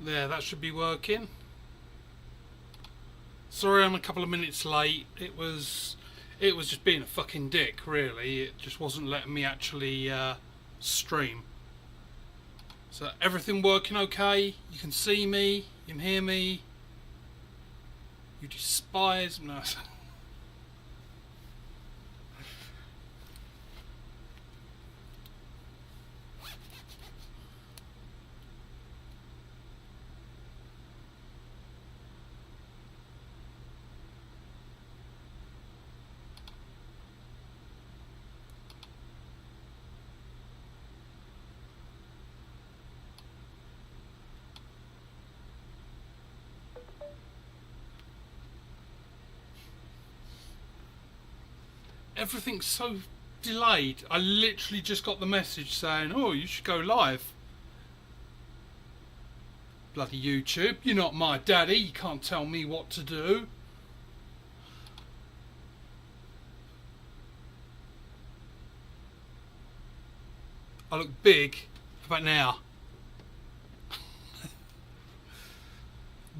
There, that should be working. Sorry I'm a couple of minutes late. It was just being a fucking dick, really. It just wasn't letting me actually stream. So everything working okay? You can see me, you can hear me. You despise... No. Everything's so delayed. I literally just got the message saying, oh, you should go live. Bloody YouTube, you're not my daddy, you can't tell me what to do. I look big. How about now?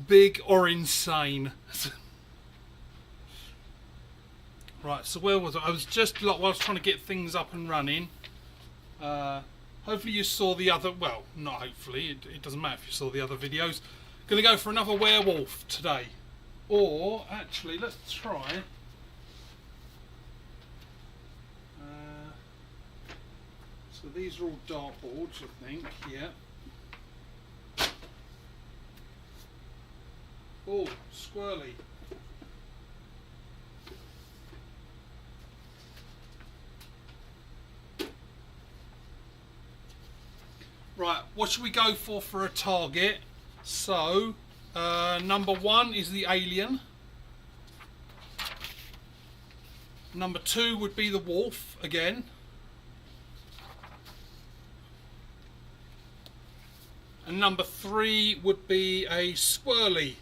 Big or insane? Right, so where was I? I was just while I was trying to get things up and running. Hopefully you saw the other, well, not hopefully, it doesn't matter if you saw the other videos. Gonna go for another werewolf today. Or, actually, let's try. So these are all dartboards, I think, yeah. Oh, squirrely. Right, what should we go for a target? So, number 1 is the alien. Number 2 would be the wolf again. And number 3 would be a squirrely.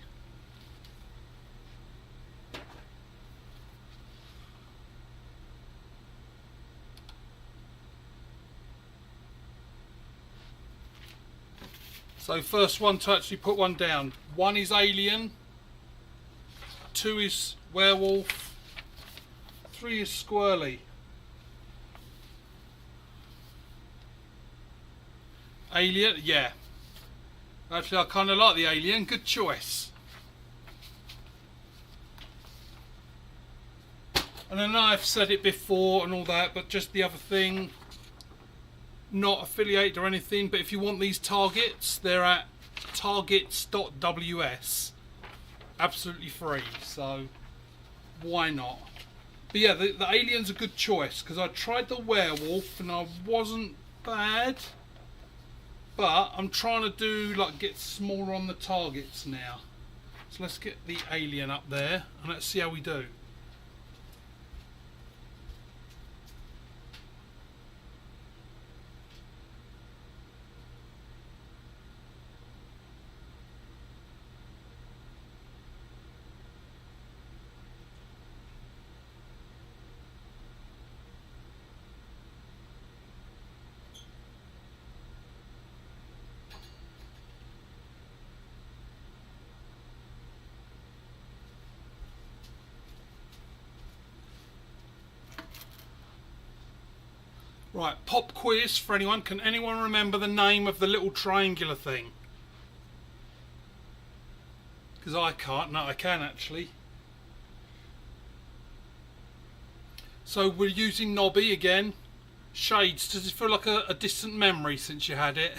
So first one to actually put one down. 1 is alien, 2 is werewolf, 3 is squirrely. Alien, yeah. Actually, I kind of like the alien. Good choice. And I know I've said it before and all that, but just the other thing, not affiliated or anything, but if you want these targets, they're at targets.ws, absolutely free, so why not? But yeah, the alien's a good choice, because I tried the werewolf and I wasn't bad, but I'm trying to do get smaller on the targets now. So let's get the alien up there and let's see how we do. Right, pop quiz for anyone. Can anyone remember the name of the little triangular thing? Because I can't. No, I can actually. So we're using Nobby again. Shades, does it feel like a distant memory since you had it?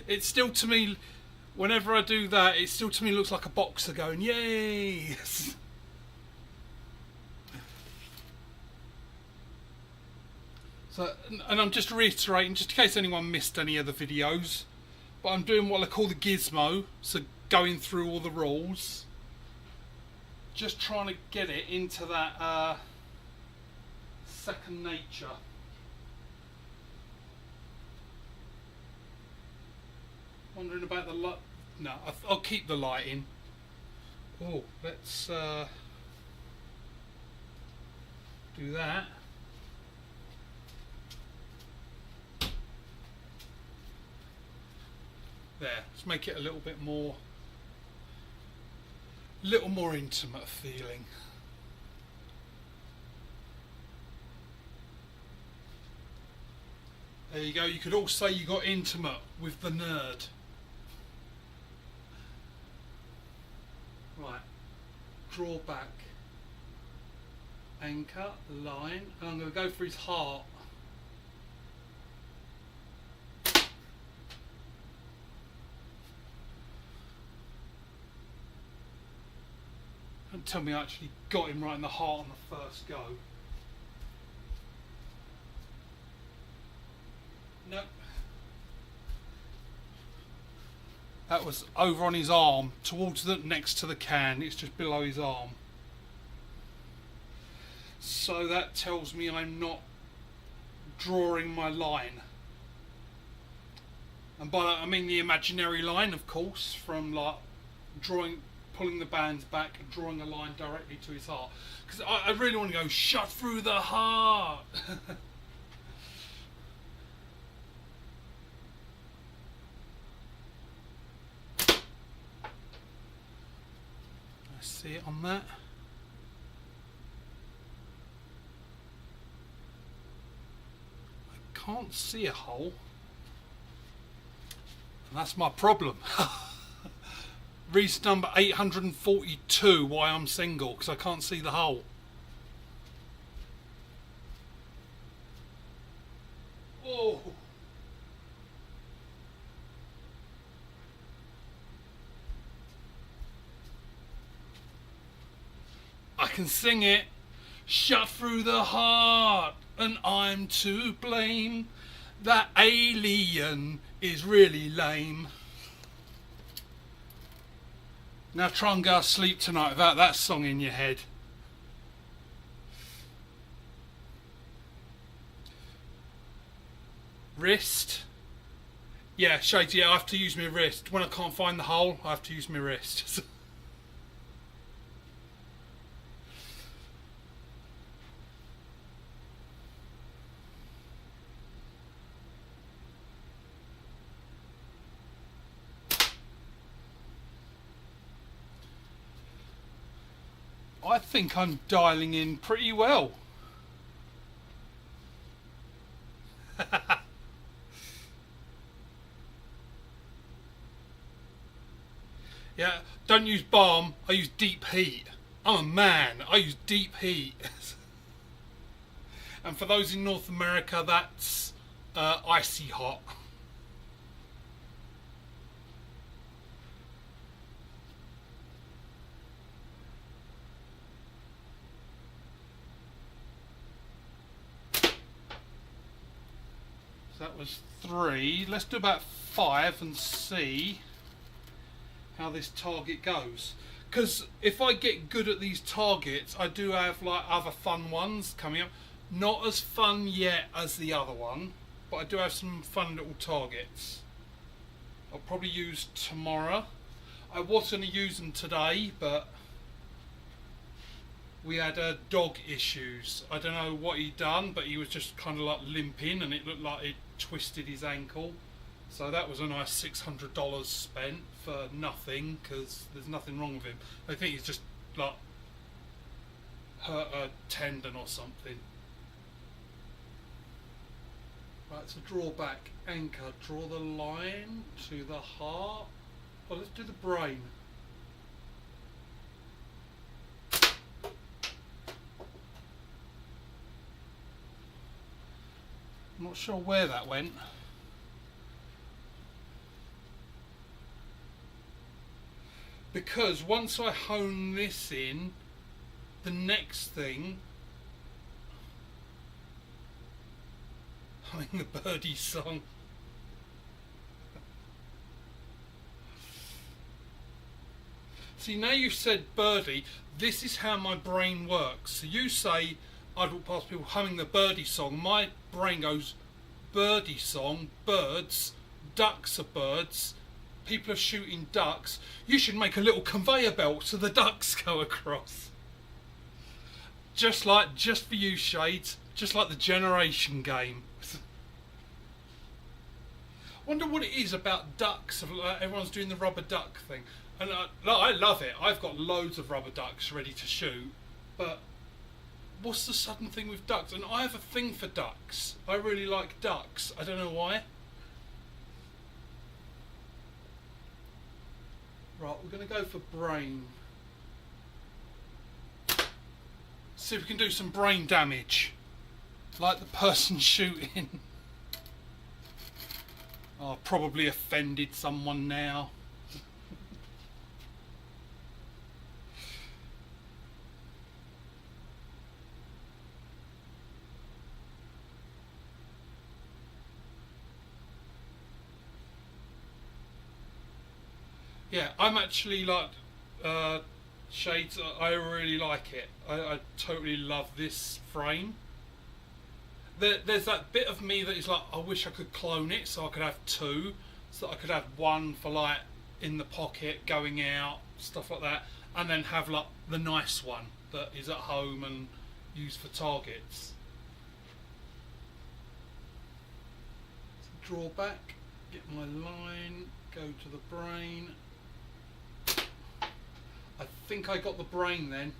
It's still to me, whenever I do that, it still to me looks like a boxer going, yay! So, and I'm just reiterating, just in case anyone missed any of the videos, but I'm doing what I call the gizmo, so going through all the rules, just trying to get it into that second nature. Wondering about the light. No, I'll keep the lighting. Oh, let's do that. There, let's make it a little more intimate feeling. There you go. You could all say you got intimate with the nerd. Right, draw back, anchor, line, and I'm going to go for his heart. Don't tell me I actually got him right in the heart on the first go. Nope. That was over on his arm, towards the next to the can. It's just below his arm. So that tells me I'm not drawing my line. And by that I mean the imaginary line, of course, from like pulling the bands back and drawing a line directly to his heart. Because I really want to go, shut through the heart. See it on that. I can't see a hole, and that's my problem. Reason number 842 why I'm single, because I can't see the hole. Oh. I can sing it. Shut through the heart, and I'm to blame. That alien is really lame. Now try and go to sleep tonight without that song in your head. Wrist. Yeah, Shades, yeah, I have to use my wrist. When I can't find the hole, I have to use my wrist. I think I'm dialing in pretty well. Yeah, don't use balm, I use deep heat. I'm a man, I use deep heat. And for those in North America, that's icy hot. So that was 3. Let's do about 5 and see how this target goes. Because if I get good at these targets, I do have like other fun ones coming up. Not as fun yet as the other one, but I do have some fun little targets. I'll probably use tomorrow. I was going to use them today, but we had dog issues. I don't know what he'd done, but he was just kind of like limping, and it looked like he'd twisted his ankle. So that was a nice $600 spent for nothing, because there's nothing wrong with him. I think he's just like hurt a tendon or something. Right, so draw back, anchor, draw the line to the heart. Well, let's do the brain. I'm not sure where that went. Because once I hone this in, the next thing, humming the birdie song. See, now you've said birdie, this is how my brain works. So you say, I'd walk past people humming the birdie song. My brain goes, birdie song, birds, ducks are birds, people are shooting ducks. You should make a little conveyor belt so the ducks go across. Just for you, Shades, just like the generation game. Wonder what it is about ducks. Everyone's doing the rubber duck thing, and I love it. I've got loads of rubber ducks ready to shoot, but what's the sudden thing with ducks? And I have a thing for ducks. I really like ducks. I don't know why. Right, we're going to go for brain. See if we can do some brain damage, like the person shooting. Oh, probably offended someone now. Yeah, I'm actually like shades. I really like it. I totally love this frame. There's that bit of me that is like, I wish I could clone it so I could have two, so that I could have one for like in the pocket, going out, stuff like that, and then have like the nice one that is at home and used for targets. So draw back, get my line, go to the brain. I think I got the brain then.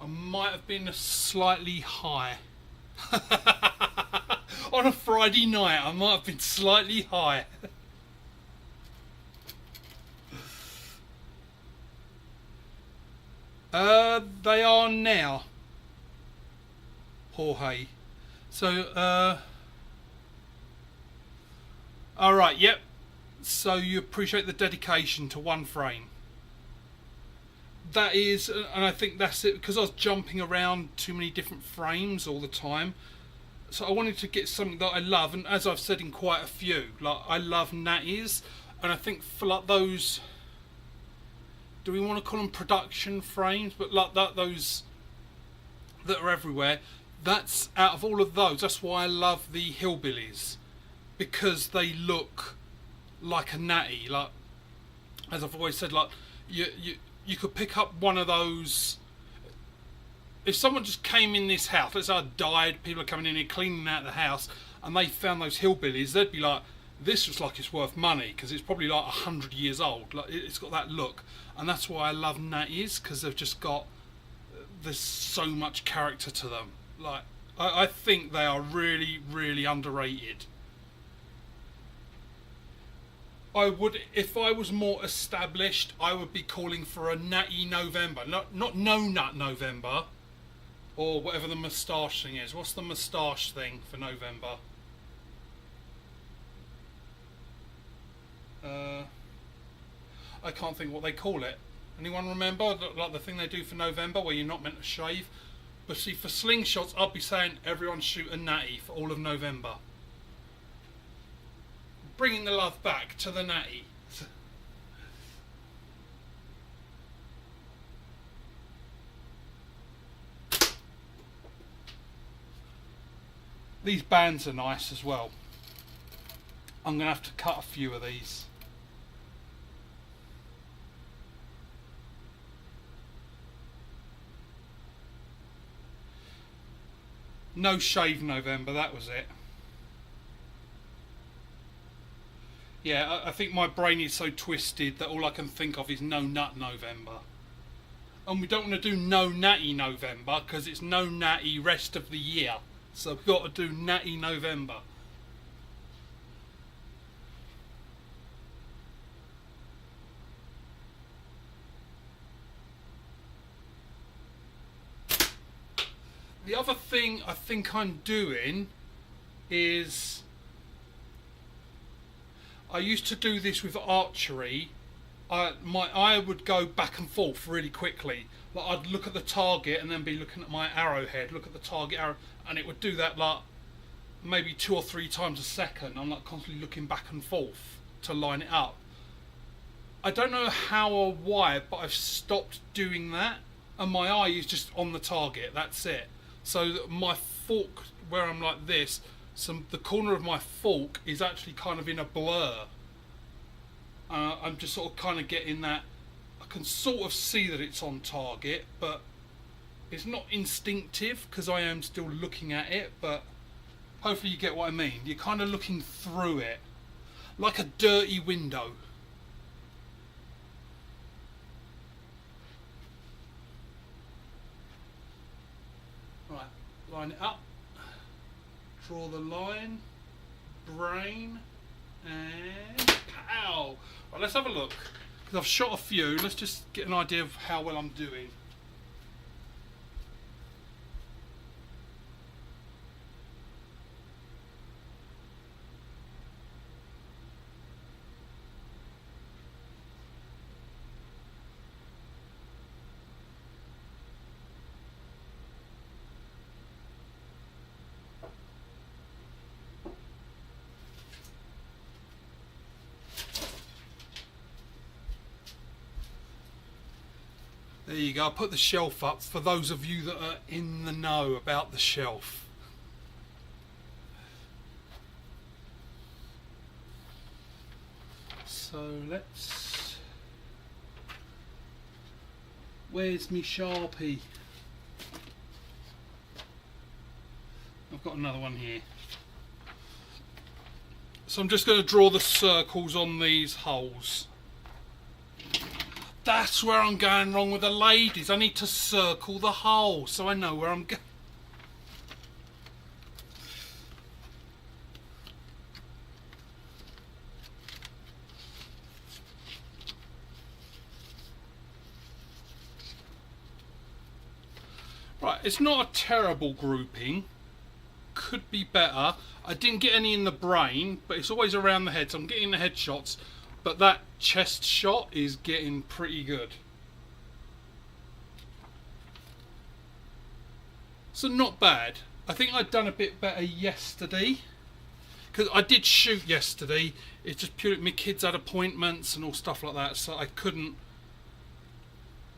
I might have been slightly high. On a Friday night, I might have been slightly high. They are now. Jorge. So, alright, yep. So you appreciate the dedication to one frame. That is, and I think that's it, because I was jumping around too many different frames all the time. So I wanted to get something that I love, and as I've said in quite a few, like I love natties, and I think for like those, do we want to call them production frames, but like that, those that are everywhere, that's out of all of those, that's why I love the hillbillies, because they look like a natty. Like, as I've always said, like you could pick up one of those. If someone just came in this house, let's say I died, people are coming in here cleaning out the house, and they found those hillbillies, they'd be like, this looks like it's worth money, because it's probably like 100 years old. Like, it's got that look, and that's why I love natties, because they've just got, there's so much character to them. Like, I think they are really, really underrated. I would, if I was more established, I would be calling for a natty November, not no nut November, or whatever the moustache thing is. What's the moustache thing for November? I can't think what they call it. Anyone remember? Like the thing they do for November where you're not meant to shave? But see, for slingshots, I'd be saying everyone shoot a natty for all of November. Bringing the love back to the natty. These bands are nice as well. I'm going to have to cut a few of these. No shave November, that was it. Yeah, I think my brain is so twisted that all I can think of is no nut November. And we don't want to do no natty November because it's no natty rest of the year. So we've got to do natty November. The other thing I think I'm doing is, I used to do this with archery. My eye would go back and forth really quickly. Like I'd look at the target and then be looking at my arrowhead, look at the target arrow, and it would do that like maybe 2 or 3 times a second. I'm like constantly looking back and forth to line it up. I don't know how or why, but I've stopped doing that, and my eye is just on the target. That's it. So my fork, where I'm like this, the corner of my fork is actually kind of in a blur. I'm just sort of kind of getting that. I can sort of see that it's on target, but it's not instinctive because I am still looking at it. But hopefully you get what I mean. You're kind of looking through it. like a dirty window. Right, line it up, draw the line, brain, and pow! Right, let's have a look, because I've shot a few. Let's just get an idea of how well I'm doing. There you go, I put the shelf up for those of you that are in the know about the shelf. So let's... Where's me Sharpie? I've got another one here. So I'm just going to draw the circles on these holes. That's where I'm going wrong with the ladies. I need to circle the hole so I know where I'm going. Right, it's not a terrible grouping. Could be better. I didn't get any in the brain, but it's always around the head, so I'm getting the head shots. But that chest shot is getting pretty good. So not bad. I think I'd done a bit better yesterday, because I did shoot yesterday. It's just purely my kids had appointments and all stuff like that, so I couldn't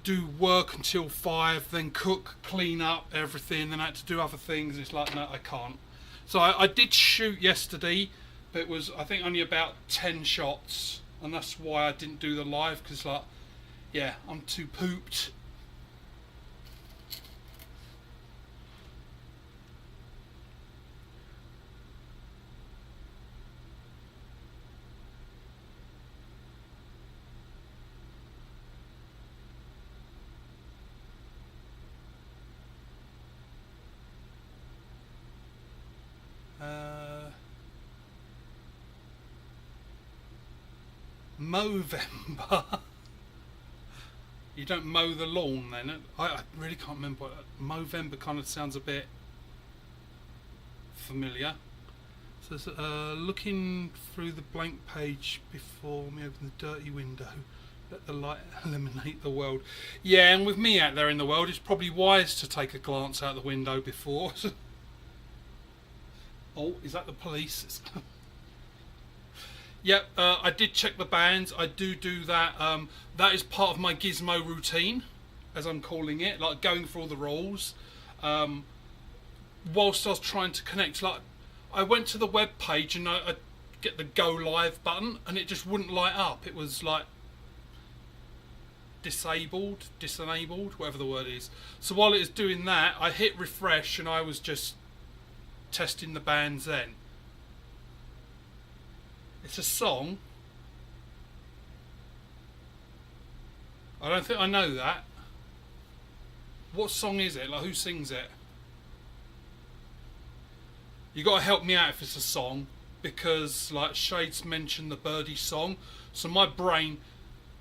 do work until 5, then cook, clean up everything, then I had to do other things. It's like, no, I can't. So I did shoot yesterday, but it was, I think, only about 10 shots. And that's why I didn't do the live, because like, yeah, I'm too pooped. Movember. You don't mow the lawn then? I really can't remember. Movember kind of sounds a bit familiar. So looking through the blank page before me open the dirty window. Let the light illuminate the world. Yeah, and with me out there in the world, it's probably wise to take a glance out the window before. Oh, is that the police? Yep, I did check the bands. I do that. That is part of my gizmo routine, as I'm calling it, like going through all the rules. Whilst I was trying to connect, like I went to the web page and I get the go live button, and it just wouldn't light up. It was like disabled, whatever the word is. So while it was doing that, I hit refresh, and I was just testing the bands then. It's a song. I don't think I know that. What song is it? Like, who sings it? You got to help me out if it's a song, because like Shades mentioned the Birdie song, so my brain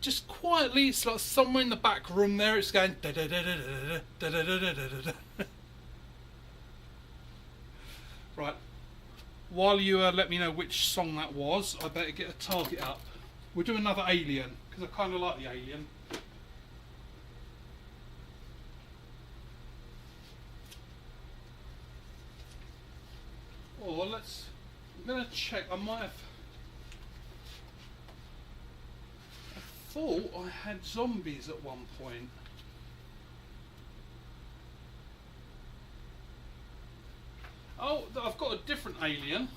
just quietly, it's like somewhere in the back room there, it's going da da da da da da da da da da da. Right. While you let me know which song that was, I better get a target up. We'll do another Alien, because I kind of like the Alien. Or I'm going to check, I thought I had zombies at one point. Oh, I've got a different Alien.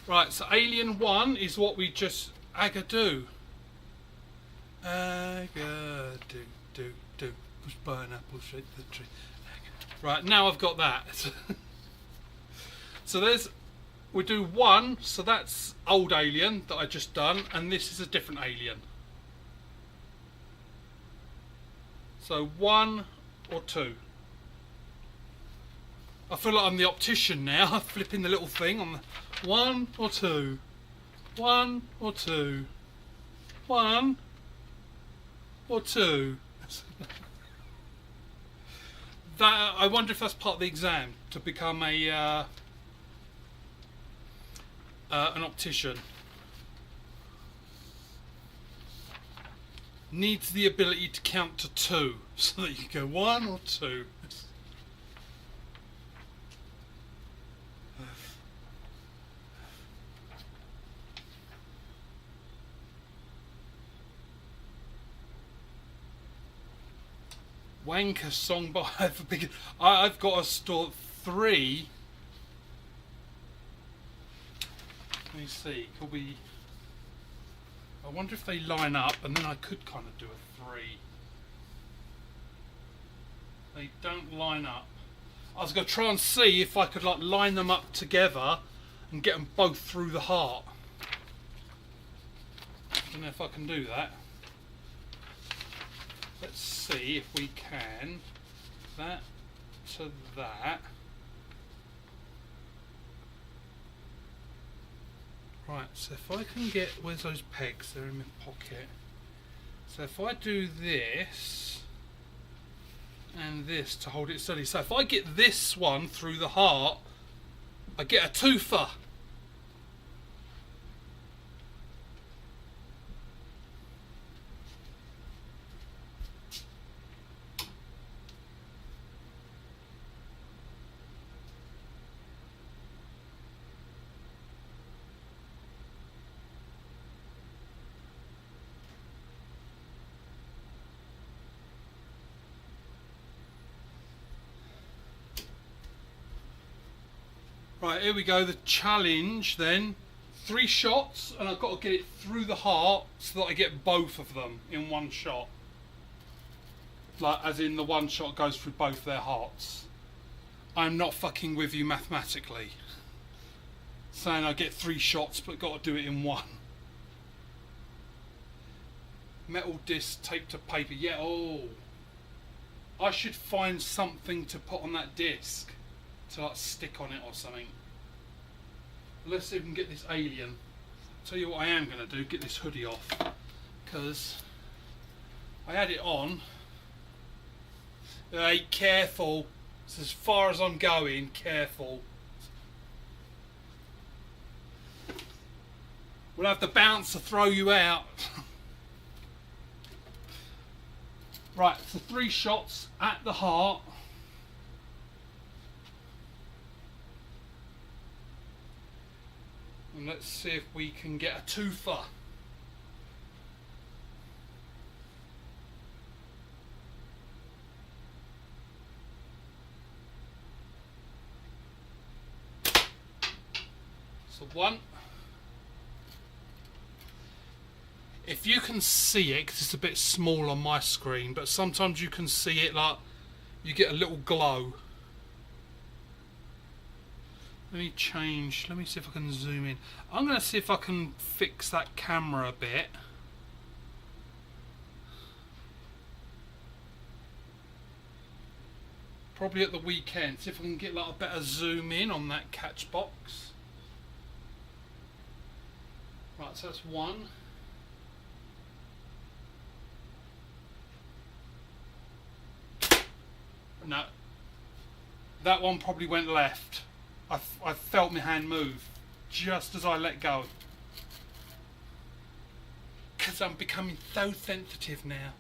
Right, so Alien 1 is what we just do. Do. Push by an apple, shake the tree. Right, now I've got that. So there's, we do one, so that's old alien that I just done, and this is a different alien. So 1 or 2. I feel like I'm the optician now, flipping the little thing on the 1 or 2. 1 or 2. 1 or 2. That, I wonder if that's part of the exam to become a an optician. Needs the ability to count to 2, so that you go 1 or 2. Wanker song by I've got to store 3. Let me see, could we, I wonder if they line up, and then I could kind of do a 3. They don't line up. I was going to try and see if I could like line them up together and get them both through the heart. I don't know if I can do that. Let's see if we can. That to that. Right, so if I can get, where's those pegs? They're in my pocket. So if I do this and this to hold it steady. So if I get this one through the heart, I get a twofer. Right, here we go, the challenge then. 3 shots, and I've got to get it through the heart so that I get both of them in one shot. Like, as in the one shot goes through both their hearts. I'm not fucking with you mathematically. Saying I get 3 shots, but got to do it in one. Metal disc taped to paper, yeah, oh. I should find something to put on that disc. To like stick on it or something. Let's see if we can get this alien. Tell you what I am going to do, get this hoodie off, because I had it on. Hey, careful, it's as far as I'm going, careful. We'll have the bouncer throw you out. Right, so 3 shots at the heart. And let's see if we can get a twofer. So 1. If you can see it, because it's a bit small on my screen, but sometimes you can see it like you get a little glow. Let me change, let me see if I can zoom in. I'm going to see if I can fix that camera a bit. Probably at the weekend, see if I can get like a better zoom in on that catch box. Right, so that's 1. No, that one probably went left. I felt my hand move just as I let go. Because I'm becoming so sensitive now.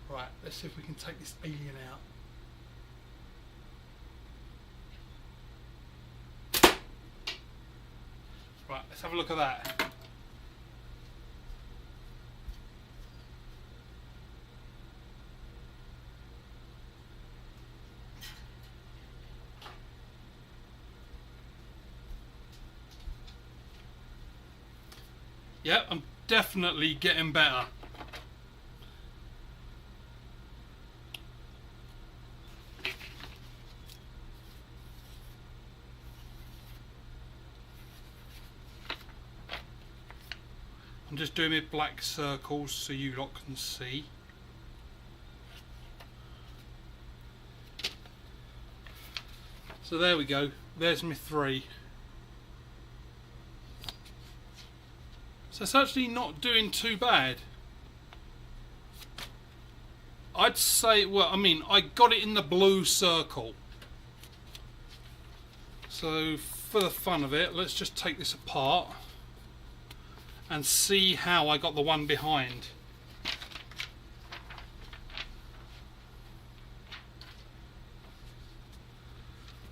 Right, let's see if we can take this alien out. Right, let's have a look at that. Yep, I'm definitely getting better. I'm just doing my black circles so you lot can see. So there we go, there's my 3. So it's actually not doing too bad. I'd say, well, I mean, I got it in the blue circle. So for the fun of it, let's just take this apart and see how I got the one behind.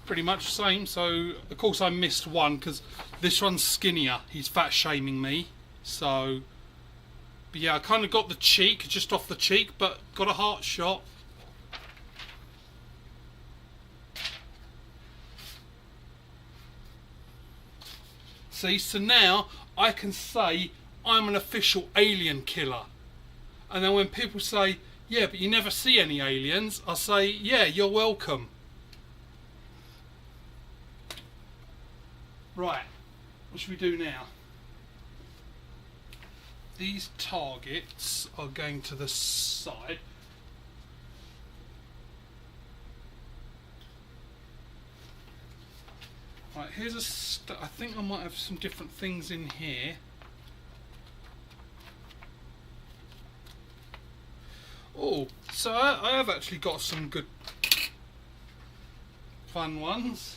Pretty much the same. So of course I missed one because this one's skinnier. He's fat shaming me. So, but yeah, I kind of got the cheek, just off the cheek, but got a heart shot. See, so now I can say I'm an official alien killer. And then when people say, yeah, but you never see any aliens, I say, yeah, you're welcome. Right, what should we do now? These targets are going to the side. Right, here's I think I might have some different things in here. Oh, so I have actually got some good fun ones.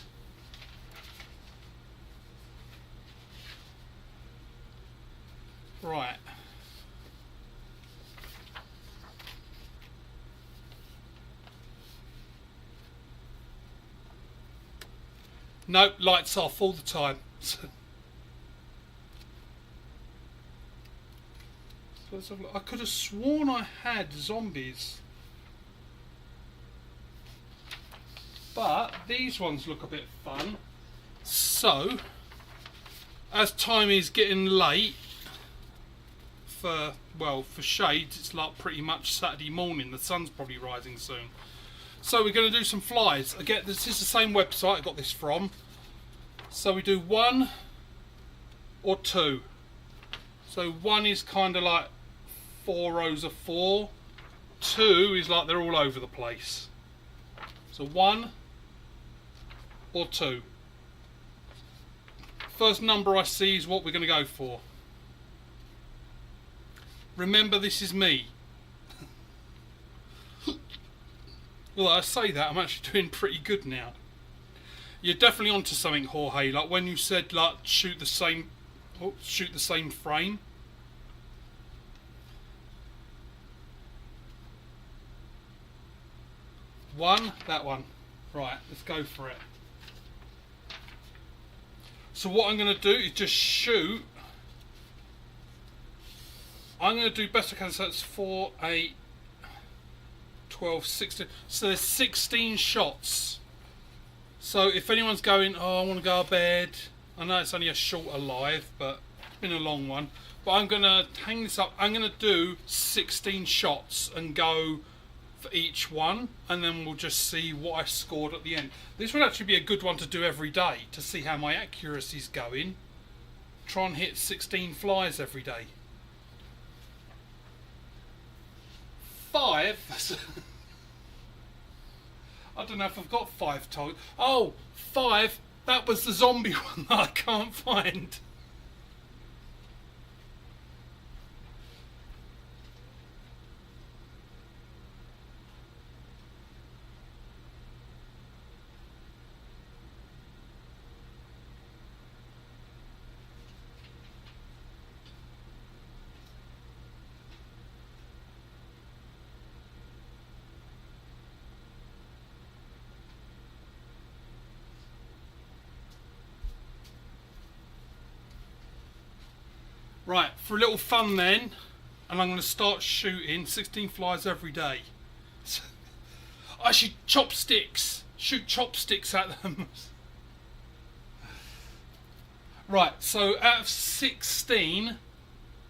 Right. Nope, lights off all the time. So let's have a look. I could have sworn I had zombies. But these ones look a bit fun. So, as time is getting late, for shades, it's like pretty much Saturday morning. The sun's probably rising soon. So we're going to do some flies. Again, this is the same website I got this from. So we do 1 or 2. So 1 is kind of like 4 rows of 4. 2 is like they're all over the place. So 1 or 2. First number I see is what we're going to go for. Remember, this is me. Well, I say that, I'm actually doing pretty good now. You're definitely onto something, Jorge. Like when you said, like, shoot the same frame. One, that one. Right, let's go for it. So what I'm going to do is just shoot. I'm going to do best I can, so it's 4, 8, 12, 16. So there's 16 shots. So if anyone's going, oh, I want to go to bed. I know it's only a shorter live, but it's been a long one. But I'm going to hang this up. I'm going to do 16 shots and go for each one. And then we'll just see what I scored at the end. This would actually be a good one to do every day to see how my accuracy's going. Try and hit 16 flies every day. 5. I don't know if I've got 5 targets. Oh, 5. That was the zombie one that I can't find. Right, for a little fun then, and I'm going to start shooting 16 flies every day. I should chopsticks. Shoot chopsticks at them. Right, so out of 16,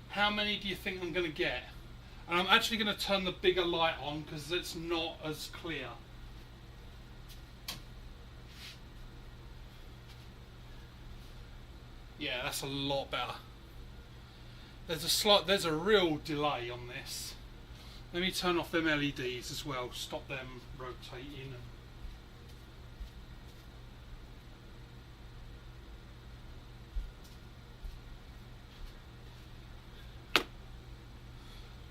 How many do you think I'm going to get? And I'm actually going to turn the bigger light on because it's not as clear. Yeah, that's a lot better. There's a real delay on this. Let me turn off them LEDs as well, stop them rotating.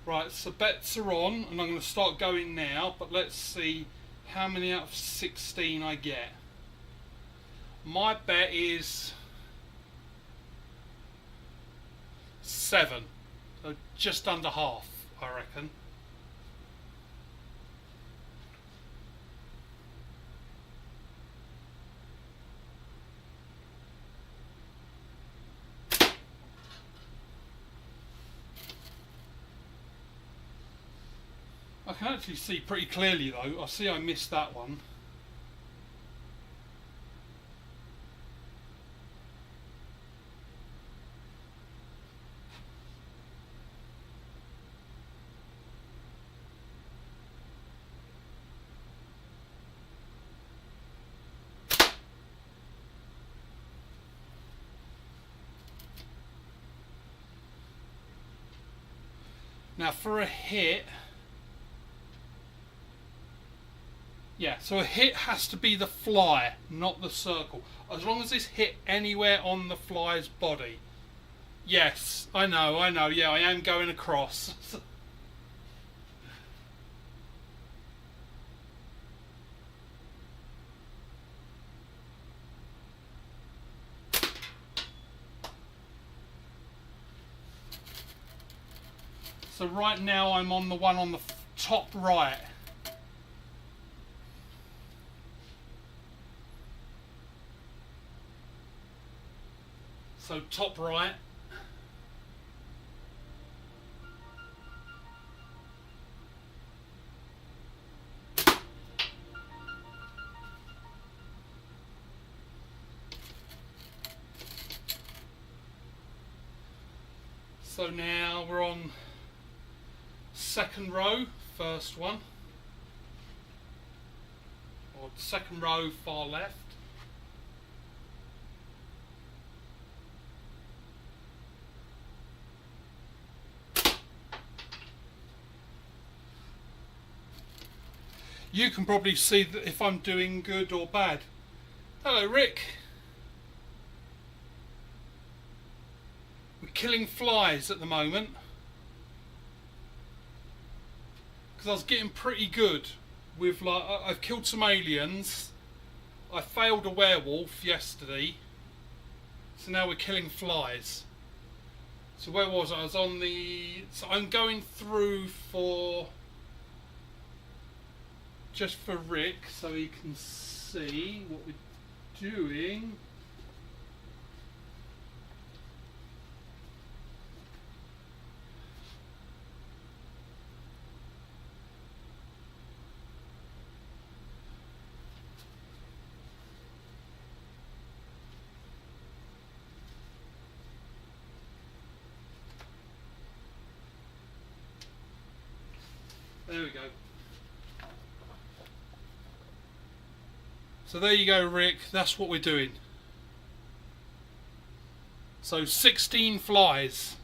Right, so bets are on, and I'm going to start going now, but let's see how many out of 16 I get. My bet is 7, so just under half, I reckon. I can actually see pretty clearly though. I see I missed that one. Now for a hit, yeah, so a hit has to be the fly, not the circle. As long as it's hit anywhere on the fly's body. Yes, I know, yeah, I am going across. So right now I'm on the one on the top right. So top right. So now we're on second row, first one, or second row, far left. You can probably see that if I'm doing good or bad. Hello, Rick. We're killing flies at the moment. Because I was getting pretty good with, like, I've killed some aliens. I failed a werewolf yesterday. So now we're killing flies. So where was I? I was on the... So I'm going through for... Just for Rick, so he can see what we're doing. There we go. So there you go, Rick, that's what we're doing. So 16 flies.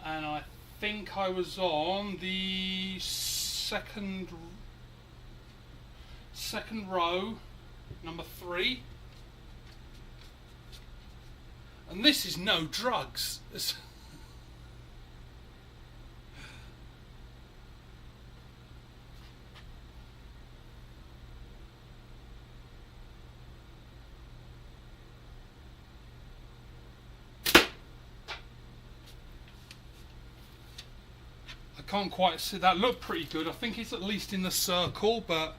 And I think I was on the second row, number 3. And this is no drugs. I can't quite see, that looked pretty good. I think it's at least in the circle, but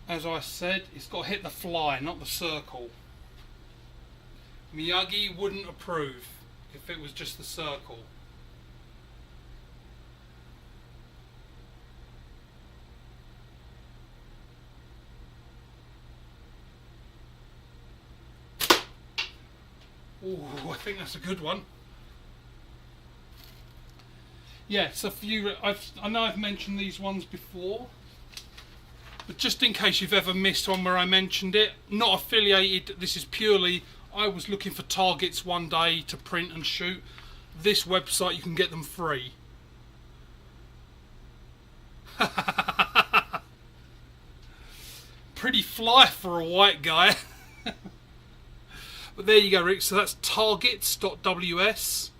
as I said, it's got to hit the fly, not the circle. Miyagi wouldn't approve if it was just the circle. Oh, I think that's a good one. Yeah, so for you, I know I've mentioned these ones before, but just in case you've ever missed one where I mentioned it, not affiliated, this is purely, I was looking for targets one day to print and shoot. This website, you can get them free. Pretty fly for a white guy. But there you go, Rick. So that's targets.ws.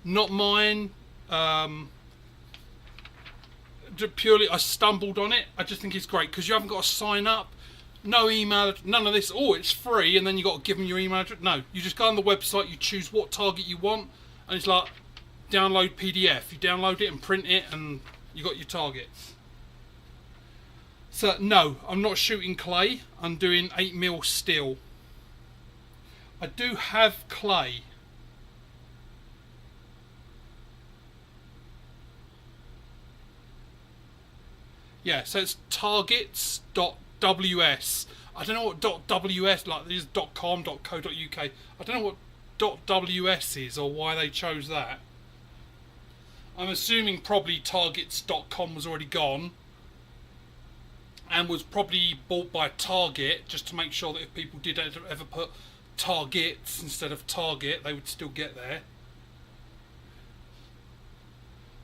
Not mine. Purely, I stumbled on it. I just think it's great because you haven't got to sign up. No email, none of this. Oh, it's free, and then you got to give them your email address. No, you just go on the website, you choose what target you want, and it's like download PDF. You download it and print it, and you got your targets. So no, I'm not shooting clay. I'm doing 8mm steel. I do have clay. Yeah, so it's targets.ws. I don't know what .ws, like this is .com, .co.uk. I don't know what .ws is or why they chose that. I'm assuming probably targets.com was already gone and was probably bought by Target just to make sure that if people did ever put targets instead of Target, they would still get there.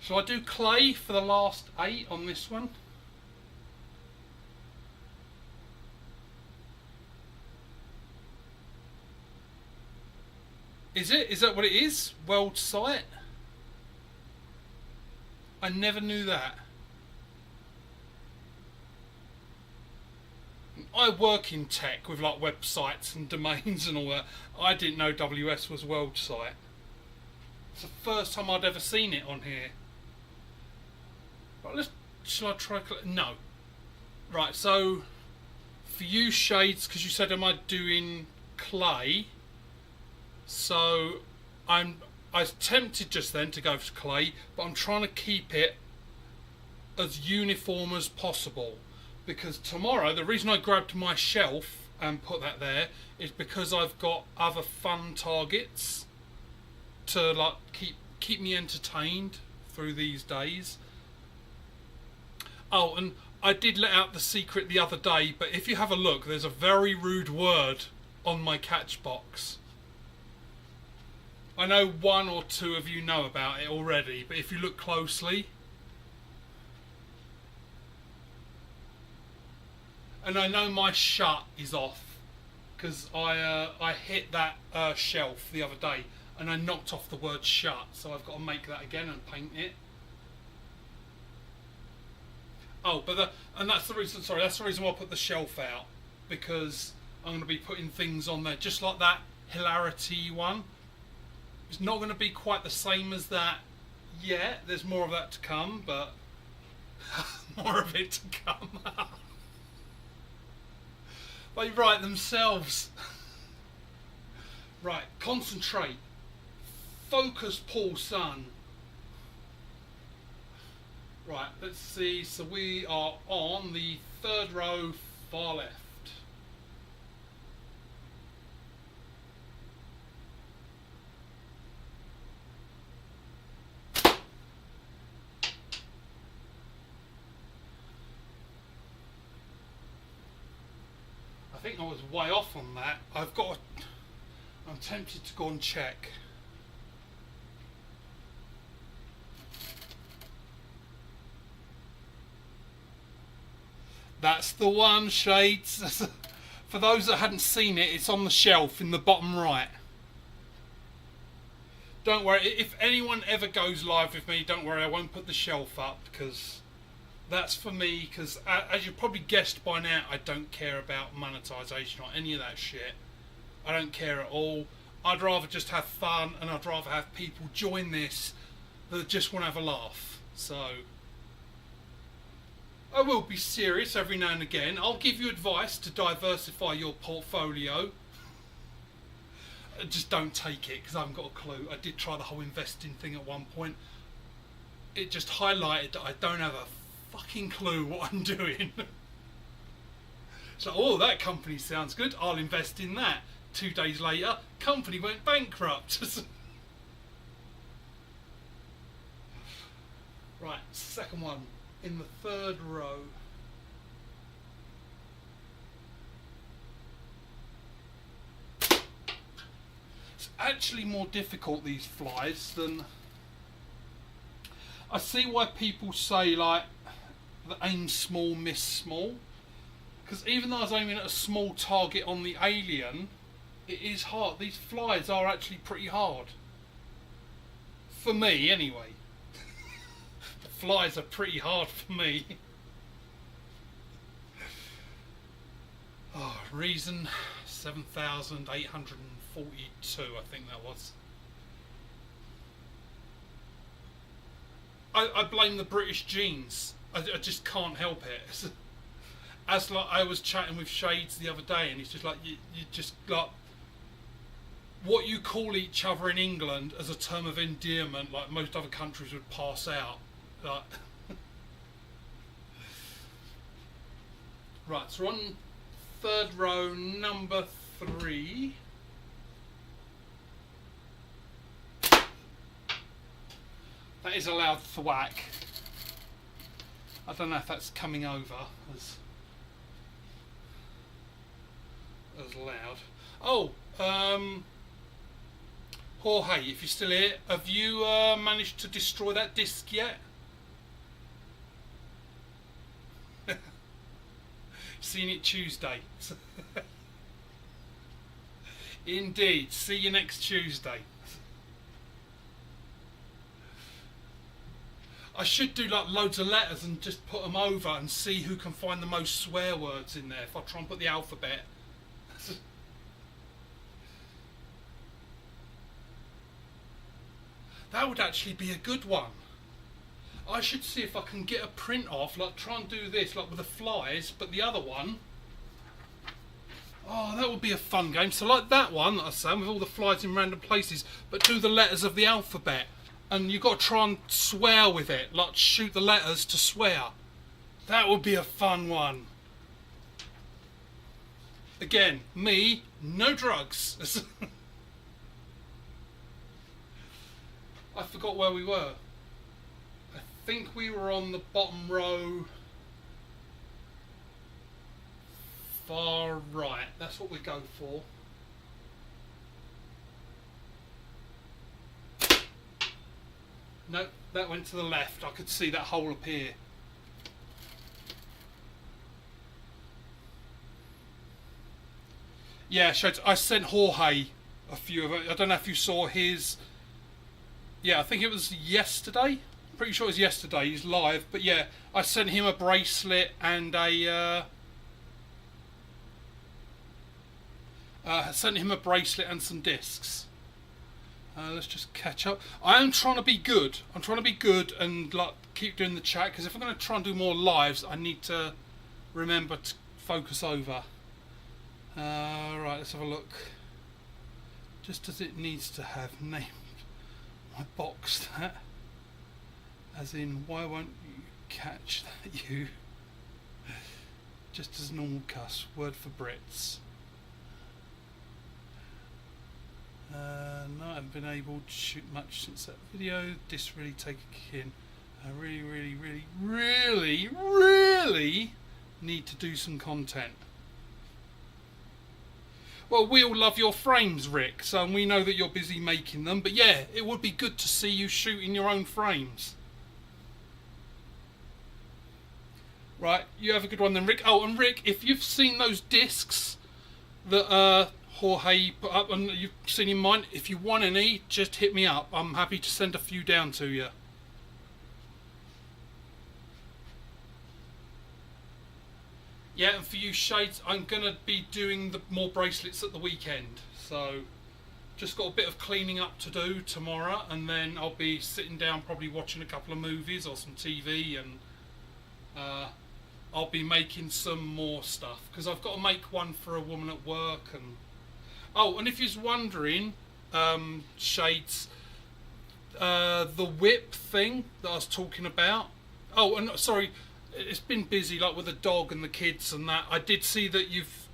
Shall I do clay for the last 8 on this one? Is it? Is that what it is? World site? I never knew that. I work in tech with like websites and domains and all that. I didn't know WS was world site. It's the first time I'd ever seen it on here. Right, shall I try? No. Right, so for you shades, because you said am I doing clay? So I was tempted just then to go for clay, but I'm trying to keep it as uniform as possible. Because tomorrow, the reason I grabbed my shelf and put that there is because I've got other fun targets to like keep me entertained through these days. Oh, and I did let out the secret the other day, but if you have a look, there's a very rude word on my catch box. I know 1 or 2 of you know about it already, but if you look closely, and I know my shut is off because I hit that shelf the other day and I knocked off the word shut, so I've got to make that again and paint it. Oh, but that's the reason. Sorry, that's the reason why I put the shelf out, because I'm going to be putting things on there just like that hilarity one. It's not going to be quite the same as that yet. There's more of that to come, but more of it to come. They write themselves. Right, concentrate. Focus, Paul Sun. Right, let's see. So we are on the 3rd row, far left. I think I was way off on that. I'm tempted to go and check. That's the one, shades. For those that hadn't seen it, it's on the shelf in the bottom right. Don't worry, if anyone ever goes live with me, don't worry, I won't put the shelf up, because that's for me, because as you probably guessed by now, I don't care about monetization or any of that shit. I don't care at all. I'd rather just have fun, and I'd rather have people join this that just want to have a laugh. So I will be serious every now and again. I'll give you advice to diversify your portfolio. Just don't take it, because I haven't got a clue. I did try the whole investing thing at one point. It just highlighted that I don't have a fucking clue what I'm doing. So, oh, that company sounds good, I'll invest in that. 2 days later, company went bankrupt. Right, second one in the third row. It's actually more difficult, these flies, than... I see why people say, like, that aim small, miss small. Because even though I was aiming at a small target on the alien, it is hard. These flies are actually pretty hard. For me, anyway. The flies are pretty hard for me. Oh, reason 7,842, I think that was. I blame the British genes. I just can't help it. As like I was chatting with Shades the other day, and he's just like, you just like what you call each other in England as a term of endearment, like most other countries would pass out. Like right, so we're on third row, number 3. That is a loud thwack. I don't know if that's coming over as loud. Oh, Jorge, if you're still here, have you managed to destroy that disc yet? Seeing it Tuesday. Indeed, see you next Tuesday. I should do like loads of letters and just put them over and see who can find the most swear words in there if I try and put the alphabet. That would actually be a good one. I should see if I can get a print off, like try and do this like with the flies, but the other one, oh, that would be a fun game. So like that one that I said, with all the flies in random places, but do the letters of the alphabet. And you've got to try and swear with it, like shoot the letters to swear. That would be a fun one. Again, me, no drugs. I forgot where we were. I think we were on the bottom row, far right. That's what we go for. No, that went to the left. I could see that hole appear. Yeah, I sent Jorge a few of it. I don't know if you saw his. Yeah, I think it was yesterday. Pretty sure it was yesterday. He's live, but yeah, I sent him a bracelet and some discs. Let's just catch up. I am trying to be good. I'm trying to be good and like keep doing the chat, because if I'm going to try and do more lives, I need to remember to focus over. Right, let's have a look. Just as it needs to have named my box that. As in, why won't you catch that, you? Just as normal cuss. Word for Brits. No, I haven't been able to shoot much since that video. This really take a kick in. I really need to do some content. Well, we all love your frames, Rick, so we know that you're busy making them, but yeah, it would be good to see you shooting your own frames. Right, you have a good one then, Rick. Oh, and Rick, if you've seen those discs that Jorge put up and you've seen in mine, if you want any, just hit me up. I'm happy to send a few down to you. Yeah, and for you Shades, I'm going to be doing more bracelets at the weekend. So, just got a bit of cleaning up to do tomorrow, and then I'll be sitting down probably watching a couple of movies or some TV, and I'll be making some more stuff, because I've got to make one for a woman at work. And oh, and if you're wondering, Shades, the whip thing that I was talking about. Oh, and sorry, it's been busy, like with the dog and the kids and that. I did see that you've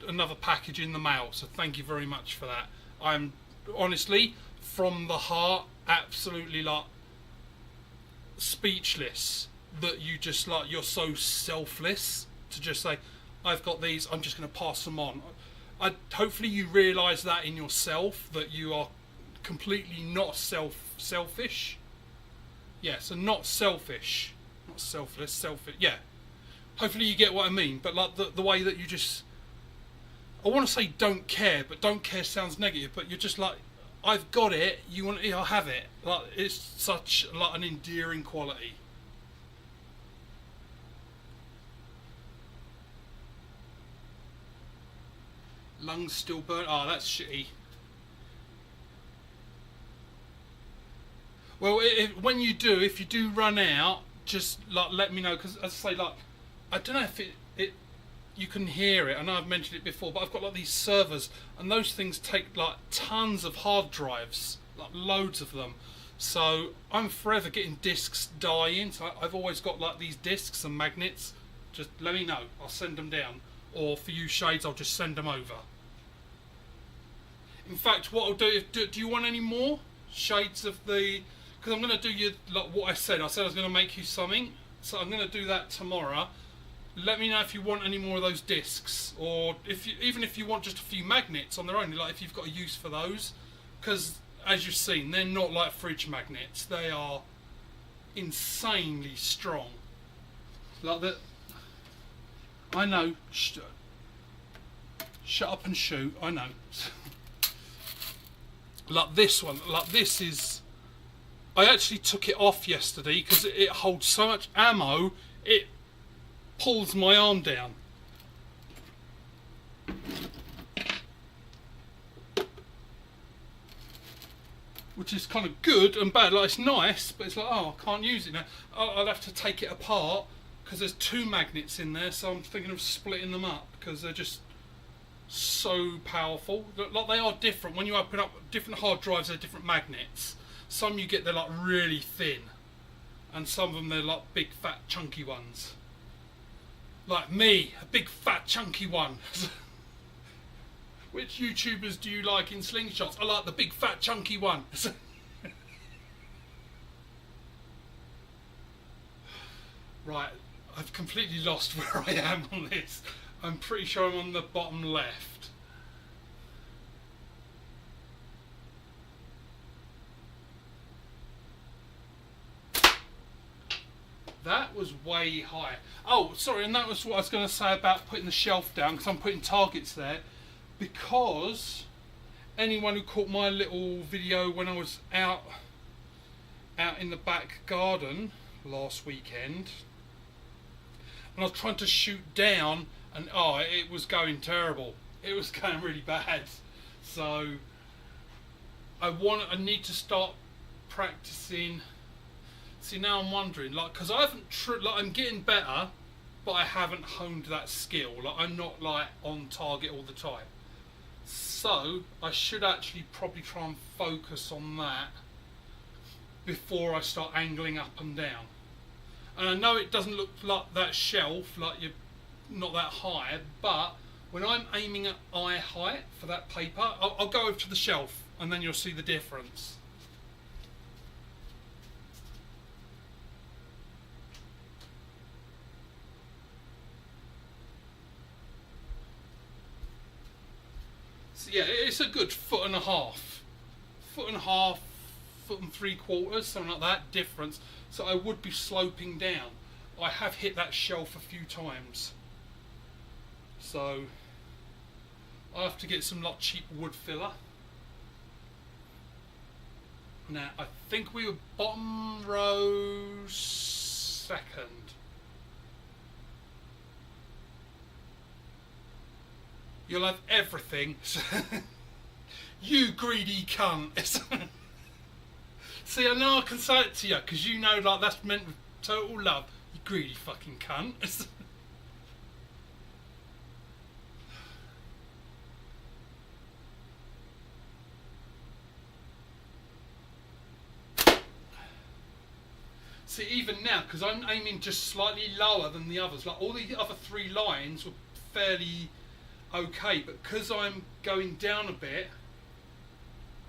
another package in the mail, so thank you very much for that. I'm honestly, from the heart, absolutely like speechless that you just like, you're so selfless to just say, I've got these, I'm just going to pass them on. Hopefully you realise that in yourself, that you are completely not selfish. Yeah, so not selfish, not selfless, selfish. Yeah, hopefully you get what I mean. But like the way that you just, I want to say don't care, but don't care sounds negative. But you're just like, I've got it. You want it, I'll have it. Like, it's such like an endearing quality. Lungs still burn. Oh, that's shitty. Well, when you do, if you do run out, just like let me know, because as I say, like, I don't know if it you can hear it. I know I've mentioned it before, but I've got like these servers, and those things take like tons of hard drives, like loads of them. So I'm forever getting discs dying. So I've always got like these discs and magnets. Just let me know. I'll send them down. Or for you shades, I'll just send them over. In fact, what I'll do, do you want any more shades of the, because I'm going to do you like what I said I was going to make you something, so I'm going to do that tomorrow. Let me know if you want any more of those discs, or if you, even if you want just a few magnets on their own, like if you've got a use for those, because as you've seen, they're not like fridge magnets, they are insanely strong. Like that. I know. Shut up and shoot. I know. Like this one. Like this is. I actually took it off yesterday because it holds so much ammo. It pulls my arm down. Which is kind of good and bad. Like, it's nice, but it's like, oh, I can't use it now. I'll have to take it apart because there's two magnets in there, so I'm thinking of splitting them up because they're just so powerful. Like, they are different. When you open up different hard drives, they're different magnets. Some you get, they're like really thin, and some of them they're like big fat chunky ones. Like me, a big fat chunky one. Which YouTubers do you like in slingshots? I like the big fat chunky one. Right, I've completely lost where I am on this. I'm pretty sure I'm on the bottom left. That was way high. Oh, sorry, and that was what I was going to say about putting the shelf down, because I'm putting targets there. Because anyone who caught my little video when I was out in the back garden last weekend, and I was trying to shoot down, and oh, it was going terrible. It was going really bad. So I need to start practicing. See, now I'm wondering, like, because I haven't, like, I'm getting better, but I haven't honed that skill. Like, I'm not like on target all the time. So I should actually probably try and focus on that before I start angling up and down. And I know it doesn't look like that shelf, like you're not that high, but when I'm aiming at eye height for that paper, I'll go over to the shelf and then you'll see the difference. Yeah, it's a good foot and a half, foot and three-quarters, something like that difference. So I would be sloping down. I have hit that shelf a few times, so I have to get some like cheap wood filler. Now I think we were bottom row second. You'll have everything. You greedy cunt. See, I know I can say it to you because you know, like, that's meant with total love. You greedy fucking cunt. See, even now, because I'm aiming just slightly lower than the others. Like, all the other three lines were fairly okay, but because I'm going down a bit,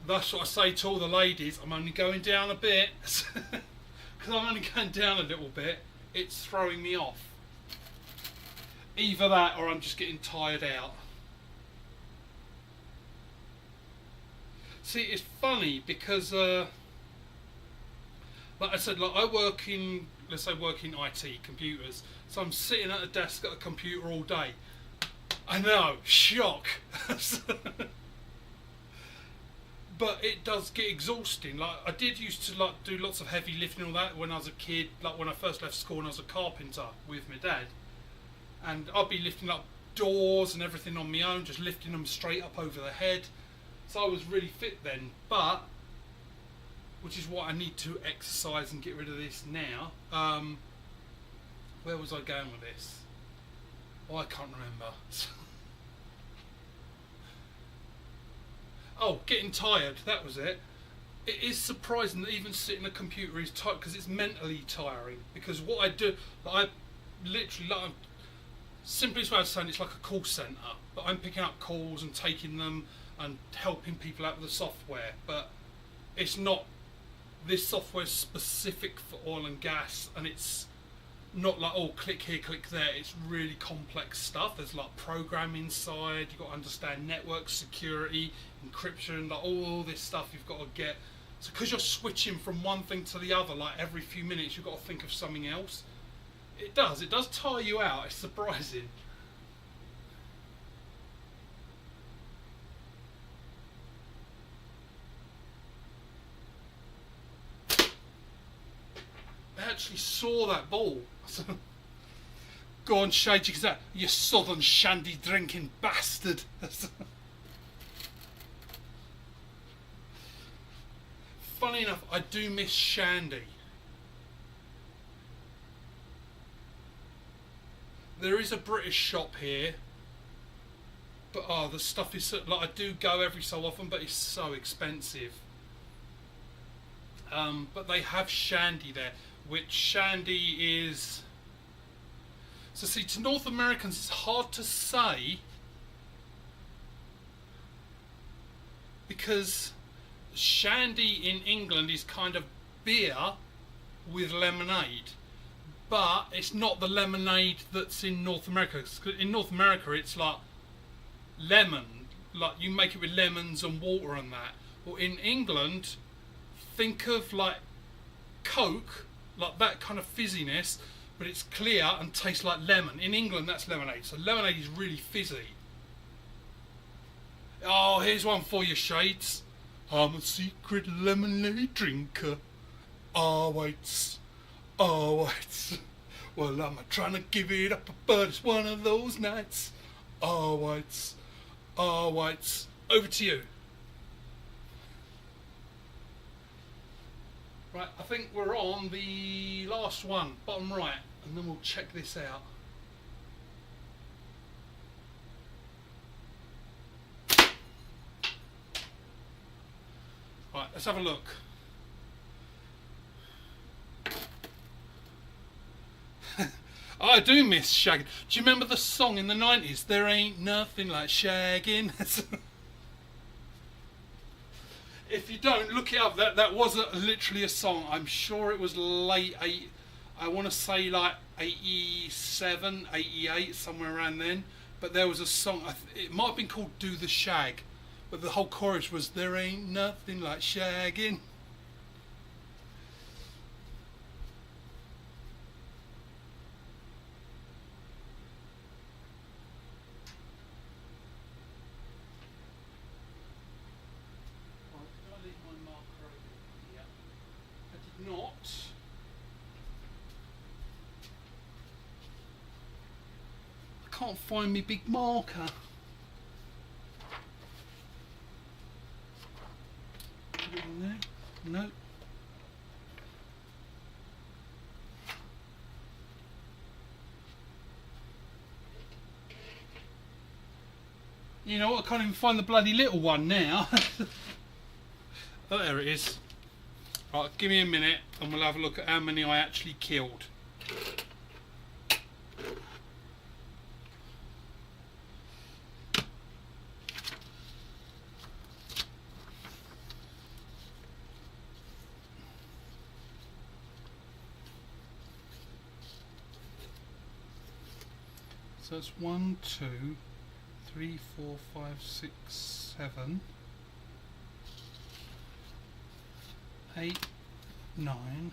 that's what I say to all the ladies, I'm only going down a bit. Because I'm only going down a little bit, it's throwing me off. Either that or I'm just getting tired out. See, it's funny because, like I said, like I work in, let's say work in IT, computers. So I'm sitting at a desk at a computer all day. I know, shock. But it does get exhausting. Like I did used to like do lots of heavy lifting and all that when I was a kid. Like when I first left school and I was a carpenter with my dad, and I'd be lifting up doors and everything on my own, just lifting them straight up over the head. So I was really fit then. But which is what I need to exercise and get rid of this now. Where was I going with this? Oh, I can't remember. Oh, getting tired, that was it. It is surprising that even sitting at a computer is tired, because it's mentally tiring. Because what I do, like, I literally, like, simplest way of saying it's like a call centre. But I'm picking up calls and taking them and helping people out with the software. But it's not, this software is specific for oil and gas, and it's not like, oh, click here, click there. It's really complex stuff. There's like programming inside. You've got to understand network security, encryption, like all this stuff you've got to get. So because you're switching from one thing to the other, like every few minutes, you've got to think of something else. It does tire you out. It's surprising. I actually saw that ball. Go on, Shade, you southern shandy drinking bastard. Funny enough, I do miss shandy. There is a British shop here, but oh, the stuff is so, like I do go every so often, but it's so expensive. But they have shandy there, which shandy is. So see, to North Americans, it's hard to say because shandy in England is kind of beer with lemonade, but it's not the lemonade that's in North America. In North America, it's like lemon, like you make it with lemons and water and that. Well, in England, think of like Coke, like that kind of fizziness, but it's clear and tastes like lemon. In England, that's lemonade. So lemonade is really fizzy. Oh, here's one for you, Shades. I'm a secret lemonade drinker. Always. Well, I'm trying to give it up, but it's one of those nights. Always. Over to you. Right, I think we're on the last one, bottom right, and then we'll check this out. Right, let's have a look. I do miss shagging. Do you remember the song in the 90s? There ain't nothing like shagging. If you don't, look it up. That was literally a song. I'm sure it was late I want to say like 87, 88, somewhere around then. But there was a song. It might have been called "Do the Shag," but the whole chorus was "There ain't nothing like shagging." Not. I can't find me big marker. No. You know what? I can't even find the bloody little one now. Oh, there it is. Right, give me a minute and we'll have a look at how many I actually killed. So it's 1, 2, 3, 4, 5, 6, 7, 8, 9,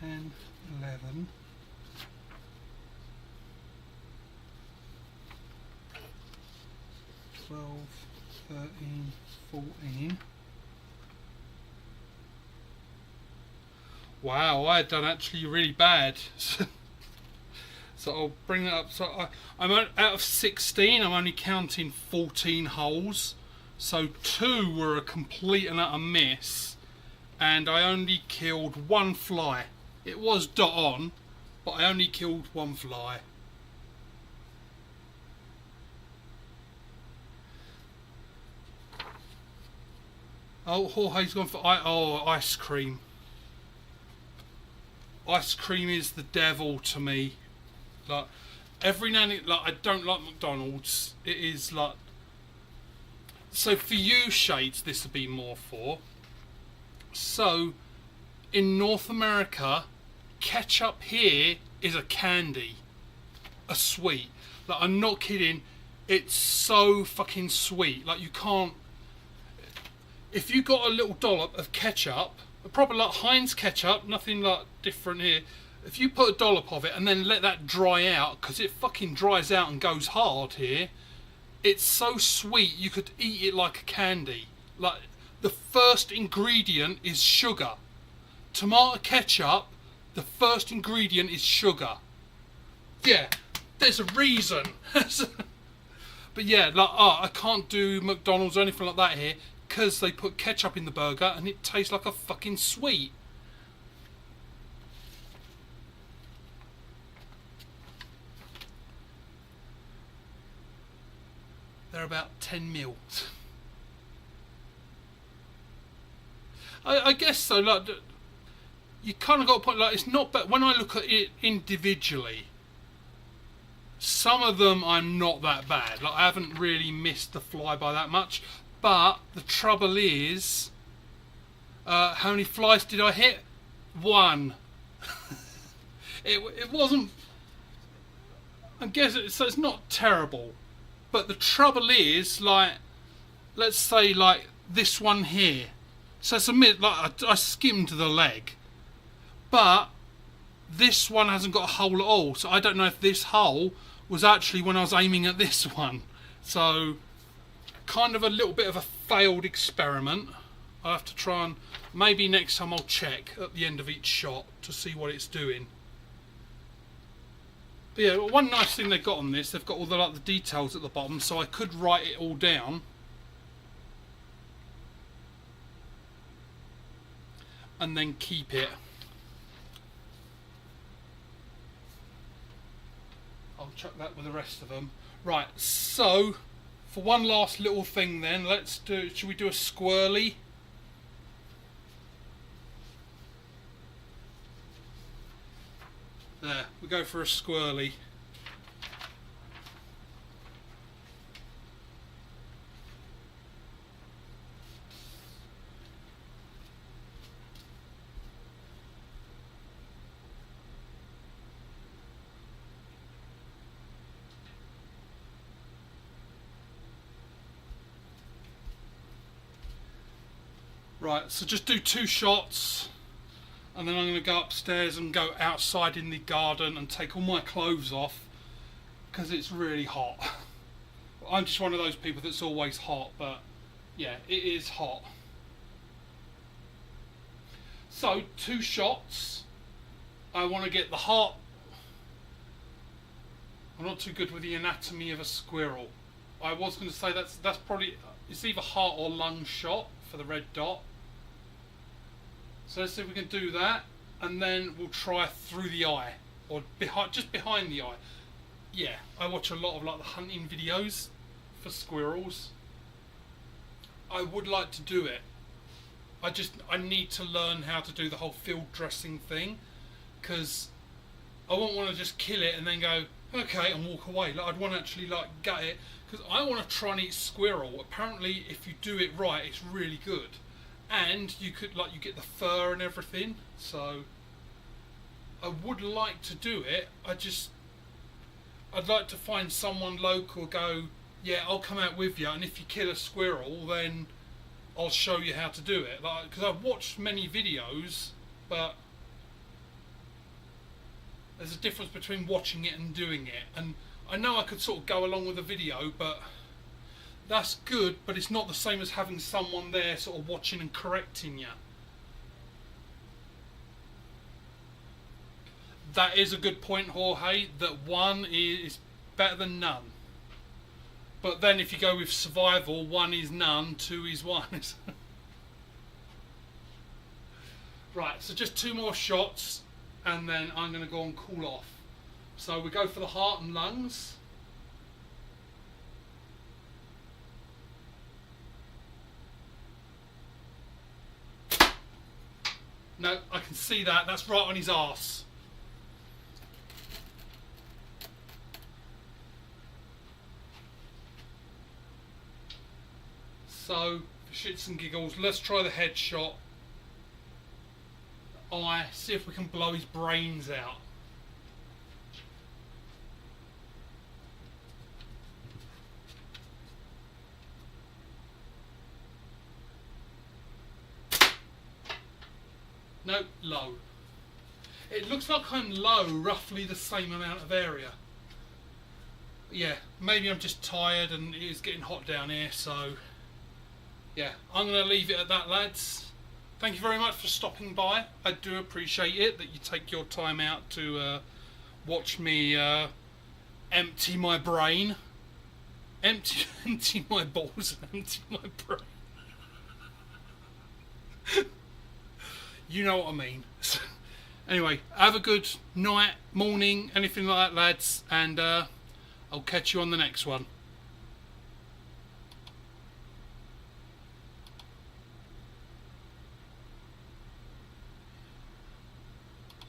10, 11, 12, 13, 14. Wow, I had done actually really bad. So I'll bring that up. So I'm out of 16, I'm only counting 14 holes. So 2 were a complete and utter miss. And I only killed 1 fly. It was dot on, but I only killed 1 fly. Oh, Jorge's gone for ice cream. Ice cream is the devil to me. Like every now and then, like I don't like McDonald's. It is like, so for you Shades, this would be more for. So in North America, ketchup here is a candy, a sweet. Like I'm not kidding. It's so fucking sweet. Like you can't. If you got a little dollop of ketchup, a proper like Heinz ketchup, nothing like different here. If you put a dollop of it and then let that dry out, because it fucking dries out and goes hard here, it's so sweet you could eat it like a candy. Like the first ingredient is sugar. Tomato ketchup, the first ingredient is sugar. Yeah, there's a reason. But yeah, like I can't do McDonald's or anything like that here because they put ketchup in the burger and it tastes like a fucking sweet. They're about 10 mil. I guess so. Like you kind of got a point. Like it's not bad when I look at it individually. Some of them I'm not that bad. Like I haven't really missed the fly by that much. But the trouble is, how many flies did I hit? 1. It wasn't. I guess so. It's not terrible. But the trouble is, like, let's say, like, this one here. So it's a bit, like, I skimmed the leg. But this one hasn't got a hole at all. So I don't know if this hole was actually when I was aiming at this one. So, kind of a little bit of a failed experiment. I'll have to try and, maybe next time I'll check at the end of each shot to see what it's doing. But yeah, one nice thing they've got on this, they've got all the like the details at the bottom, so I could write it all down. And then keep it. I'll chuck that with the rest of them. Right, so for one last little thing then, let's do, should we do a squirrely? There, we go for a squirrely. Right, so just do 2 shots. And then I'm going to go upstairs and go outside in the garden and take all my clothes off because it's really hot. I'm just one of those people that's always hot, but yeah, it is hot. So 2 shots. I want to get the heart. I'm not too good with the anatomy of a squirrel. I was going to say that's probably, it's either heart or lung shot for the red dot. So let's see if we can do that, and then we'll try through the eye, or just behind the eye. Yeah, I watch a lot of like the hunting videos for squirrels. I would like to do it. I need to learn how to do the whole field dressing thing, because I won't want to just kill it and then go, okay, and walk away. Like I'd want to actually like gut it, because I want to try and eat squirrel. Apparently, if you do it right, it's really good. And you could you get the fur and everything, so I would like to do it. I'd like to find someone local, go, yeah, I'll come out with you, and if you kill a squirrel, then I'll show you how to do it. Like, because I've watched many videos, but there's a difference between watching it and doing it. And I know I could sort of go along with the video, but that's good, but it's not the same as having someone there sort of watching and correcting you. That is a good point, Jorge, that one is better than none. But then if you go with survival, one is none, two is one. Right, so just 2 more shots, and then I'm going to go and cool off. So we go for the heart and lungs. No, I can see that. That's right on his arse. So, for shits and giggles, let's try the headshot. Eye, see if we can blow his brains out. Nope, low. It looks like I'm low, roughly the same amount of area. Yeah, maybe I'm just tired and it's getting hot down here, so yeah, I'm going to leave it at that, lads. Thank you very much for stopping by. I do appreciate it that you take your time out to watch me empty my brain. Empty my balls, empty my brain. You know what I mean. Anyway, have a good night, morning, anything like that, lads, and I'll catch you on the next one.